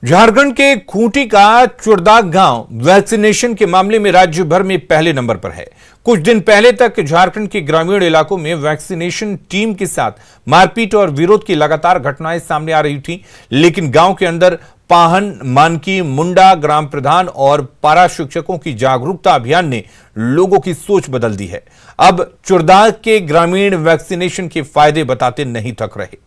झारखंड के खूंटी का चुड़दाग गांव वैक्सीनेशन के मामले में राज्य भर में पहले नंबर पर है। कुछ दिन पहले तक झारखंड के ग्रामीण इलाकों में वैक्सीनेशन टीम के साथ मारपीट और विरोध की लगातार घटनाएं सामने आ रही थीं, लेकिन गांव के अंदर पाहन, मानकी, मुंडा ग्राम प्रधान और पारा शिक्षकों की जागरूकता अभियान ने लोगों की सोच बदल दी है। अब चुड़दाग के ग्रामीण वैक्सीनेशन के फायदे बताते नहीं थक रहे।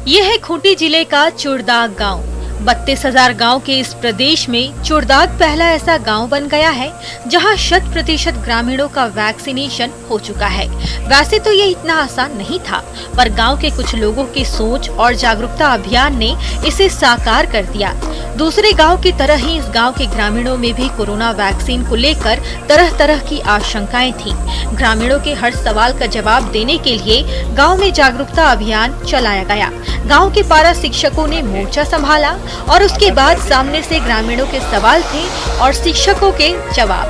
यह है खूंटी जिले का चुड़दाग गांव। 32,000 गांव के इस प्रदेश में चुड़दाग पहला ऐसा गांव बन गया है जहां 100% ग्रामीणों का वैक्सीनेशन हो चुका है। वैसे तो ये इतना आसान नहीं था, पर गांव के कुछ लोगों की सोच और जागरूकता अभियान ने इसे साकार कर दिया। दूसरे गांव की तरह ही इस गांव के ग्रामीणों में भी कोरोना वैक्सीन को लेकर तरह तरह की आशंकाएं थीं। ग्रामीणों के हर सवाल का जवाब देने के लिए गांव में जागरूकता अभियान चलाया गया। गांव के पारा शिक्षकों ने मोर्चा संभाला और उसके बाद सामने से ग्रामीणों के सवाल थे और शिक्षकों के जवाब।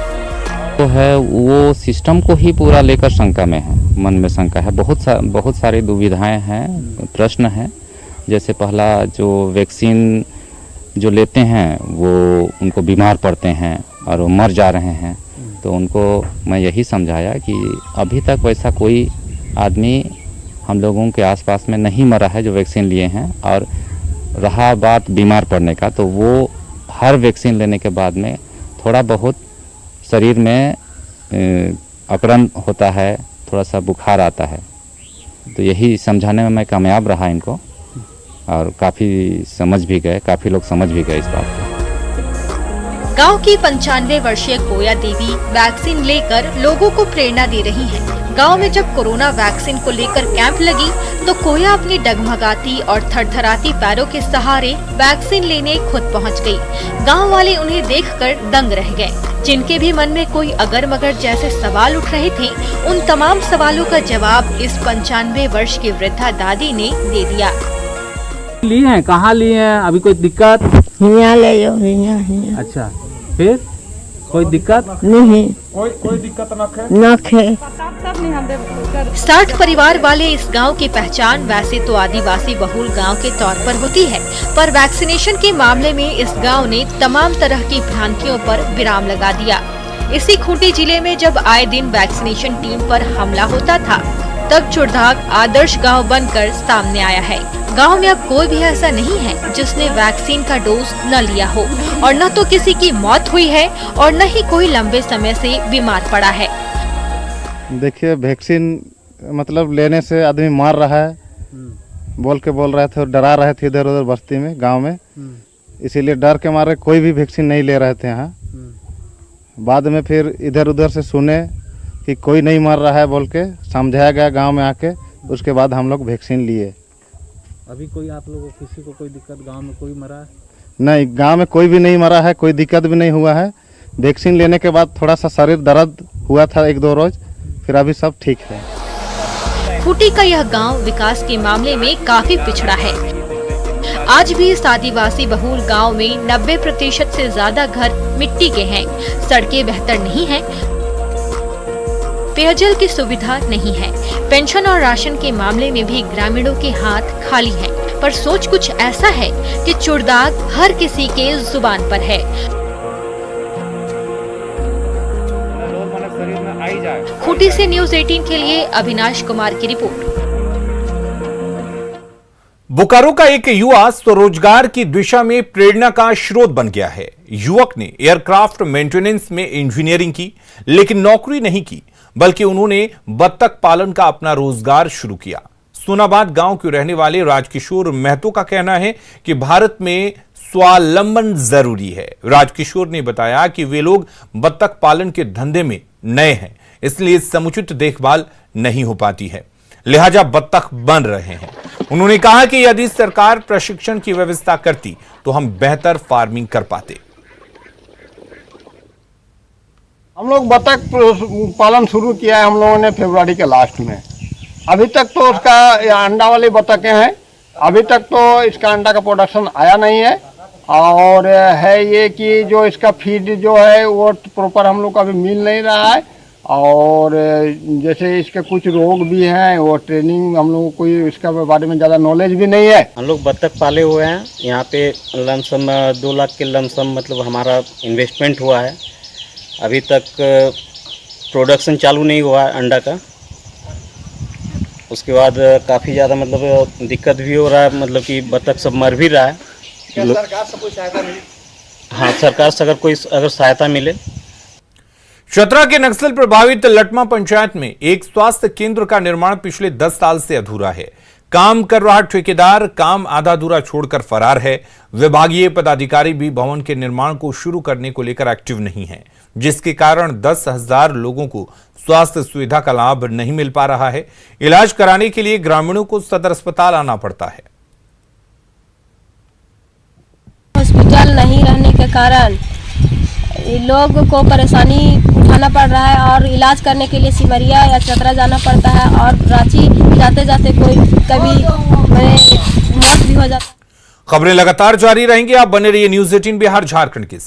तो है वो सिस्टम को ही पूरा लेकर शंका में है, मन में शंका है। बहुत सारी दुविधाएं हैं, प्रश्न हैं। जैसे पहला, जो वैक्सीन जो लेते हैं वो उनको बीमार पड़ते हैं और वो मर जा रहे हैं, तो उनको मैं यही समझाया कि अभी तक वैसा कोई आदमी हम लोगों के आसपास में नहीं मरा है जो वैक्सीन लिए हैं। और रहा बात बीमार पड़ने का, तो वो हर वैक्सीन लेने के बाद में थोड़ा बहुत शरीर में अकड़न होता है, थोड़ा सा बुखार आता है। तो यही समझाने में मैं कामयाब रहा इनको, और काफ़ी समझ भी गए, काफ़ी लोग समझ भी गए इस बात को। गांव की 95 वर्षीय कोया देवी वैक्सीन लेकर लोगों को प्रेरणा दे रही हैं। गांव में जब कोरोना वैक्सीन को लेकर कैंप लगी तो कोया अपनी डगमगाती और थरथराती पैरों के सहारे वैक्सीन लेने खुद पहुंच गई। गांव वाले उन्हें देखकर दंग रह गए। जिनके भी मन में कोई अगर मगर जैसे सवाल उठ रहे थे, उन तमाम सवालों का जवाब इस 95 वर्ष की वृद्धा दादी ने दे दिया। लिए हैं, कहाँ लिए हैं? अभी कोई दिक्कत? हियां ले जाओ, हियां। अच्छा, फिर कोई दिक्कत नहीं, कोई दिक्कत नख है। 60 परिवार वाले इस गांव की पहचान वैसे तो आदिवासी बहुल गांव के तौर पर होती है, पर वैक्सीनेशन के मामले में इस गांव ने तमाम तरह की भ्रांतियों पर विराम लगा दिया। इसी खूंटी जिले में जब आए दिन वैक्सीनेशन टीम पर हमला होता था, तब चुड़दाग आदर्श गांव बनकर सामने आया है। गांव में अब कोई भी ऐसा नहीं है जिसने वैक्सीन का डोज न लिया हो, और न तो किसी की मौत हुई है और न ही कोई लंबे समय से बीमार पड़ा है। देखिए, वैक्सीन मतलब लेने से आदमी मार रहा है, बोल रहे थे और डरा रहे थे इधर उधर बस्ती में, गांव में। इसीलिए डर के मारे कोई भी वैक्सीन नहीं ले रहे थे यहाँ। बाद में फिर इधर उधर से सुने कि कोई नहीं मर रहा है, बोल के समझाया गया गांव में आके। उसके बाद हम लोग वैक्सीन लिए। अभी कोई आप लोगों को किसी को कोई दिक्कत, गांव में कोई मरा है? नहीं, गांव में कोई भी नहीं मरा है, कोई दिक्कत भी नहीं हुआ है। वैक्सीन लेने के बाद थोड़ा सा शरीर दर्द हुआ था 1-2 रोज, फिर अभी सब ठीक है। खूंटी का यह गांव विकास के मामले में काफी पिछड़ा है। आज भी इस आदिवासी बहुल गांव में 90% से ज्यादा घर मिट्टी के हैं। सड़कें बेहतर नहीं हैं, पेयजल की सुविधा नहीं है। पेंशन और राशन के मामले में भी ग्रामीणों के हाथ खाली हैं। पर सोच कुछ ऐसा है कि चुड़दाग हर किसी के जुबान पर है। खूंटी से न्यूज़ 18 के लिए अविनाश कुमार की रिपोर्ट। बोकारो का एक युवा स्वरोजगार की दिशा में प्रेरणा का स्रोत बन गया है। युवक ने एयरक्राफ्ट मेंटेनेंस में इंजीनियरिंग की, लेकिन नौकरी नहीं की, बल्कि उन्होंने बत्तख पालन का अपना रोजगार शुरू किया। सोनाबाद गांव के रहने वाले राजकिशोर महतो का कहना है कि भारत में स्वावलंबन जरूरी है। राजकिशोर ने बताया कि वे लोग बत्तख पालन के धंधे में नए हैं, इसलिए समुचित देखभाल नहीं हो पाती है, लिहाजा बत्तख बन रहे हैं। उन्होंने कहा कि यदि सरकार प्रशिक्षण की व्यवस्था करती तो हम बेहतर फार्मिंग कर पाते। हम लोग बत्तख पालन शुरू किया है हम लोगों ने फरवरी के लास्ट में। अभी तक तो उसका अंडा वाली बत्तखें हैं, अभी तक तो इसका अंडा का प्रोडक्शन आया नहीं है। और है ये कि जो इसका फीड जो है वो प्रॉपर हम लोग को अभी मिल नहीं रहा है। और जैसे इसके कुछ रोग भी हैं, वो ट्रेनिंग हम लोगों को इसका बारे में ज़्यादा नॉलेज भी नहीं है। हम लोग बत्तख पाले हुए हैं यहाँ पे। लमसम 2 लाख के लमसम मतलब हमारा इन्वेस्टमेंट हुआ है। अभी तक प्रोडक्शन चालू नहीं हुआ है अंडा का। उसके बाद काफ़ी ज़्यादा मतलब दिक्कत भी हो रहा है, मतलब कि बत्तख सब मर भी रहा है। क्या सरकार से कोई सहायता मिली? हाँ, सरकार से अगर सहायता मिले। चतरा के नक्सल प्रभावित लटमा पंचायत में एक स्वास्थ्य केंद्र का निर्माण पिछले 10 साल से अधूरा है। काम कर रहा ठेकेदार काम आधा अधूरा छोड़कर फरार है। विभागीय पदाधिकारी भी भवन के निर्माण को शुरू करने को लेकर एक्टिव नहीं है, जिसके कारण 10,000 लोगों को स्वास्थ्य सुविधा का लाभ नहीं मिल पा रहा है। इलाज कराने के लिए ग्रामीणों को सदर अस्पताल आना पड़ता है। हॉस्पिटल नहीं रहने के कारण लोगों को परेशानी उठाना पड़ रहा है और इलाज करने के लिए सिमरिया या चतरा जाना पड़ता है और रांची जाते जाते कोई कभी मौत भी हो जाता है। खबरें लगातार जारी रहेंगी। आप बने रहिए न्यूज़ 18 बिहार झारखंड के साथ।